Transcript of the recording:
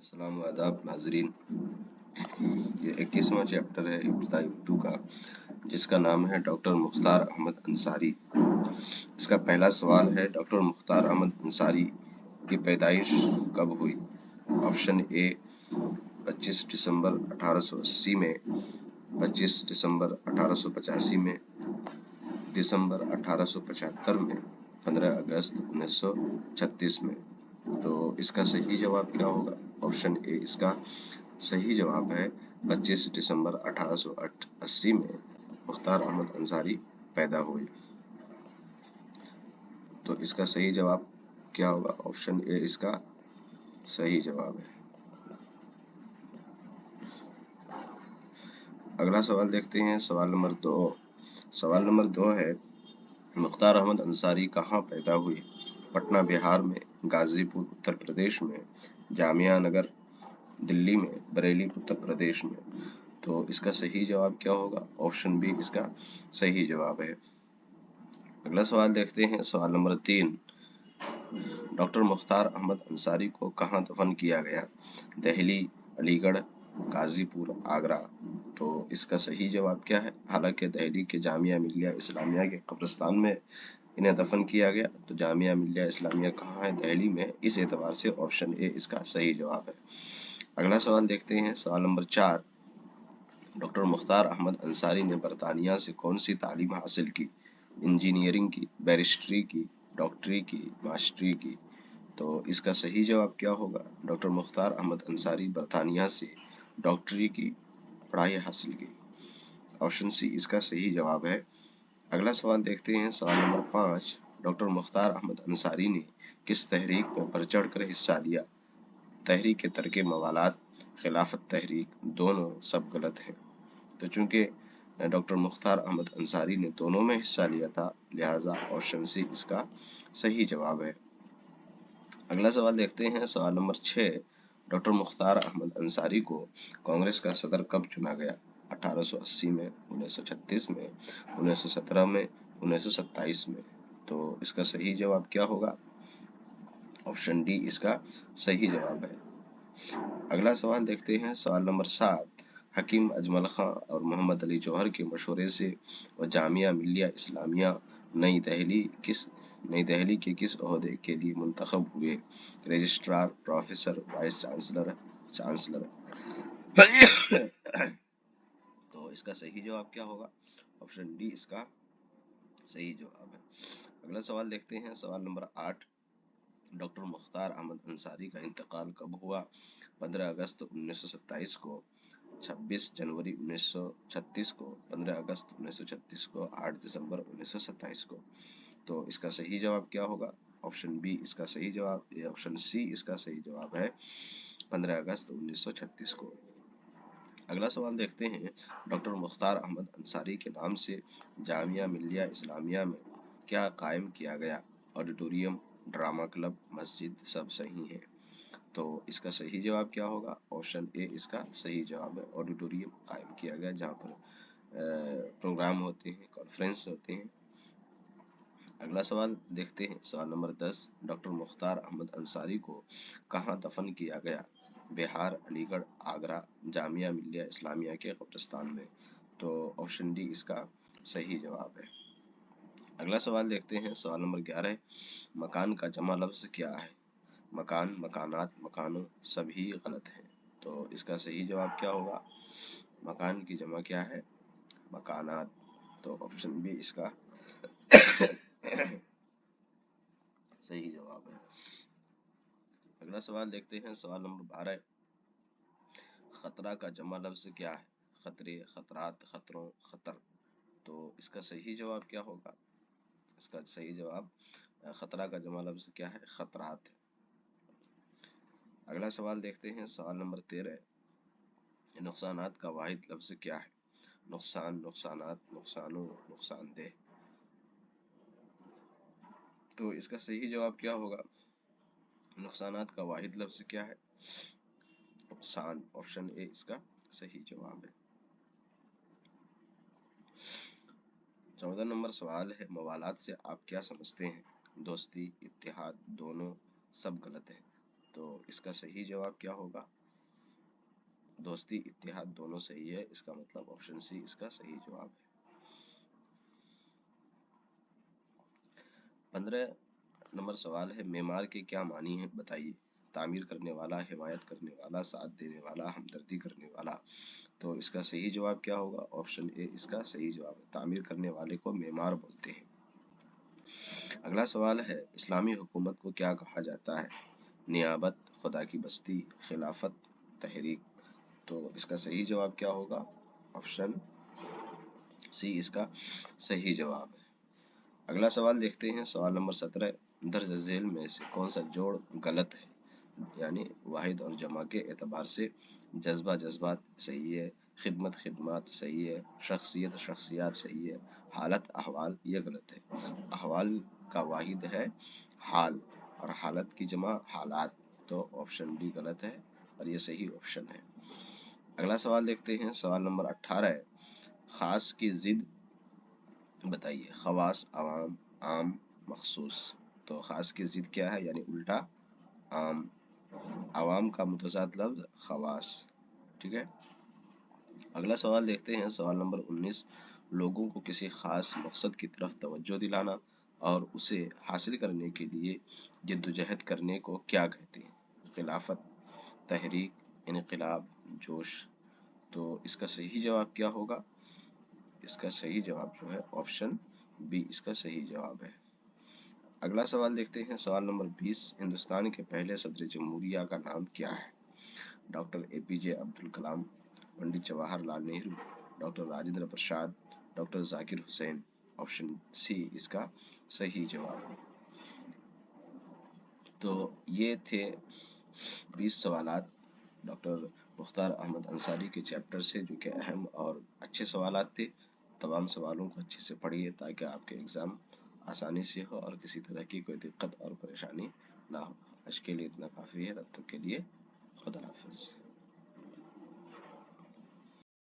अस्सलाम वालेकुम आदाब नाजरीन। ये 21वां चैप्टर है इब्तिदाई उर्दू का, जिसका नाम है डॉक्टर मुख्तार अहमद अंसारी। इसका पहला सवाल है, डॉक्टर मुख्तार अहमद अंसारी की पैदाइश कब हुई? ऑप्शन ए 25 दिसंबर 1880 में, 25 दिसंबर 1885 में, दिसंबर 1875 में, 15 अगस्त 1936 में। तो इसका सही जवाब क्या होगा? ऑप्शन ए इसका सही जवाब है 25 दिसंबर 1880 में मुख्तार अहमद अंसारी पैदा हुए। तो इसका सही जवाब क्या होगा? ऑप्शन ए इसका सही जवाब है। अगला सवाल देखते हैं, सवाल नंबर 2। सवाल नंबर 2 है, मुख्तार अहमद अंसारी कहाँ पैदा हुए? पटना बिहार में, गाजीपुर उत्तर प्रदेश में, जामिया नगर दिल्ली में, बरेली उत्तर प्रदेश में। तो इसका सही जवाब क्या होगा? ऑप्शन बी इसका सही जवाब है। अगला सवाल देखते हैं, सवाल नंबर 3। डॉक्टर मुख्तार अहमद अंसारी को कहाँ दफन किया गया? दिल्ली, अलीगढ़, गाजीपुर, आगरा। तो इसका सही जवाब क्या है? हालांकि दिल्ली के जामिया मिलिया इस्लामिया के कब्रिस्तान में इन्हें दफन किया गया। तो जामिया मिलिया इस्लामिया कहाँ है? दिल्ली में। इस एतबार से ऑप्शन ए इसका सही जवाब है। अगला सवाल देखते हैं, सवाल नंबर 4। डॉक्टर मुख्तार अहमद अंसारी ने बरतानिया से कौन सी तालीम हासिल की? इंजीनियरिंग की, बैरिस्ट्री की, डॉक्टरी की, मास्टरी की। तो इसका सही जवाब क्या होगा? डॉक्टर मुख्तार अहमद अंसारी बरतानिया से डॉक्टरी की पढ़ाई हासिल की। ऑप्शन सी इसका सही जवाब है। अगला सवाल देखते हैं, सवाल नंबर 5। डॉक्टर मुख्तार अहमद अंसारी ने किस तहरीक में बढ़ चढ़ कर हिस्सा लिया? तहरीक तरके मवालात, खिलाफत तहरीक, दोनों, सब गलत है। तो चूंकि डॉक्टर मुख्तार अहमद अंसारी ने दोनों में हिस्सा लिया था, लिहाजा ऑप्शन सी इसका सही जवाब है। अगला सवाल देखते हैं, सवाल नंबर 6। डॉक्टर मुख्तार अहमद अंसारी को कांग्रेस का सदर कब चुना गया? 1880 में, 1936 में, 1917 में, 1927 में। तो इसका सही जवाब क्या होगा? ऑप्शन डी इसका सही जवाब है। अगला सवाल देखते हैं, सवाल नंबर 7। हकीम अजमल खां और मोहम्मद अली जौहर के मशवरे से वह जामिया मिलिया इस्लामिया नई दिल्ली के किस ओहदे के लिए मुंतखब हुए? Registrar, professor, vice chancellor, chancellor. तो इसका सही जवाब क्या होगा? ऑप्शन डी इसका सही जवाब है। अगला सवाल देखते हैं, सवाल नंबर 8। डॉक्टर मुख्तार अहमद अंसारी का इंतकाल कब हुआ? 15 अगस्त 1927 को, 26 जनवरी 1936 को, 15 अगस्त 1936 को, 8 दिसंबर 1927 को। तो इसका सही जवाब क्या होगा? ऑप्शन बी इसका सही जवाब, ऑप्शन सी इसका सही जवाब है, 15 अगस्त 1936 को। अगला सवाल देखते हैं, डॉक्टर मुख्तार अहमद अंसारी के नाम से जामिया मिलिया इस्लामिया में क्या कायम किया गया? ऑडिटोरियम, ड्रामा क्लब, मस्जिद, सब सही है। तो इसका सही जवाब क्या होगा? ऑप्शन ए इसका सही जवाब है। ऑडिटोरियम कायम किया गया जहाँ पर प्रोग्राम होते हैं, कॉन्फ्रेंस होते हैं। अगला सवाल देखते हैं, सवाल नंबर 10। डॉक्टर मुख्तार अहमद अंसारी को कहाँ दफन किया गया? बिहार, अलीगढ़, आगरा, जामिया मिलिया इस्लामिया के कब्रिस्तान में। तो ऑप्शन डी इसका सही जवाब है। अगला सवाल देखते हैं, सवाल नंबर 11। मकान का जमा लफ्ज क्या है? मकान, मकानात, मकानों, सभी गलत हैं। तो इसका सही जवाब क्या होगा? मकान की जमा क्या है? मकानात। तो ऑप्शन बी इसका सही जवाब है। अगला सवाल देखते हैं, सवाल नंबर 12। खतरा का जमा लफ्ज क्या है? खतरे, खतरात, खतरों, खतर। तो इसका सही जवाब क्या होगा? इसका सही जवाब, खतरा का जमा लफ्ज क्या है? खतरात है। अगला सवाल देखते हैं, सवाल नंबर 13। नुकसानात का वाहिद लफ्ज क्या है? नुकसान, नुकसानात, नुकसानों, नुकसानदेह। तो इसका सही जवाब क्या होगा? नुकसानात का वाहिद लफ्ज क्या है? नुकसान। ऑप्शन ए इसका सही जवाब है। 14 नंबर सवाल है, मवालात से आप क्या समझते हैं? दोस्ती, इत्तेहाद, दोनों, सब गलत है। تو اس کا صحیح جواب کیا ہوگا؟ دوستی اتحاد دونوں صحیح ہے، اس کا مطلب آپشن سی اس کا صحیح جواب ہے۔ 15 نمبر سوال ہے معمار کے کیا معنی ہیں بتائیے؟ تعمیر کرنے والا، حمایت کرنے والا، ساتھ دینے والا، ہمدردی کرنے والا۔ تو اس کا صحیح جواب کیا ہوگا؟ آپشن اے اس کا صحیح جواب ہے، تعمیر کرنے والے کو معمار بولتے ہیں۔ اگلا سوال ہے اسلامی حکومت کو کیا کہا جاتا ہے؟ نیابت، خدا کی بستی، خلافت، تحریک۔ تو اس کا صحیح جواب کیا ہوگا؟ آپشن سی اس کا صحیح جواب ہے۔ اگلا سوال دیکھتے ہیں، سوال نمبر 17 درج ذیل میں سے کون سا جوڑ غلط ہے؟ یعنی واحد اور جمع کے اعتبار سے جذبہ جذبات صحیح ہے، خدمت خدمات صحیح ہے، شخصیت شخصیات صحیح ہے، حالت احوال یہ غلط ہے۔ احوال کا واحد ہے حال اور حالت کی جمع حالات، تو آپشن ڈی غلط ہے اور یہ صحیح آپشن ہے۔ اگلا سوال دیکھتے ہیں، سوال نمبر 18 ہے خاص کی ضد بتائیے، خواص، عوام، عام، مخصوص۔ تو خاص کی ضد کیا ہے؟ یعنی الٹا عام، عوام کا متضاد لفظ خواص، ٹھیک ہے۔ اگلا سوال دیکھتے ہیں، سوال نمبر 19 لوگوں کو کسی خاص مقصد کی طرف توجہ دلانا اور اسے حاصل کرنے کے لیے جدوجہد کرنے کو کیا کہتے ہیں؟ خلافت، تحریک، انقلاب، جوش۔ تو اس کا صحیح جواب کیا ہوگا؟ اس کا صحیح جواب جو ہے آپشن بی اس کا صحیح جواب ہے۔ اگلا سوال دیکھتے ہیں، سوال نمبر 20 ہندوستان کے پہلے صدر جمہوریہ کا نام کیا ہے؟ Doctor A P J Abdul Kalam, Pandit Jawahar Lal Nehru, doctor Rajendra Prasad, doctor Zakir Hussain. Option C اس کا صحیح جواب ہے۔ تو یہ تھے 20 سوالات ڈاکٹر مختار احمد انصاری کے چیپٹر سے، جو کہ اہم اور اچھے سوالات تھے۔ تمام سوالوں کو اچھے سے پڑھیے تاکہ آپ کے ایگزام آسانی سے ہو اور کسی طرح کی کوئی دقت اور پریشانی نہ ہو۔ آج کے لیے اتنا کافی ہے، تب تک کے لیے خدا حافظ۔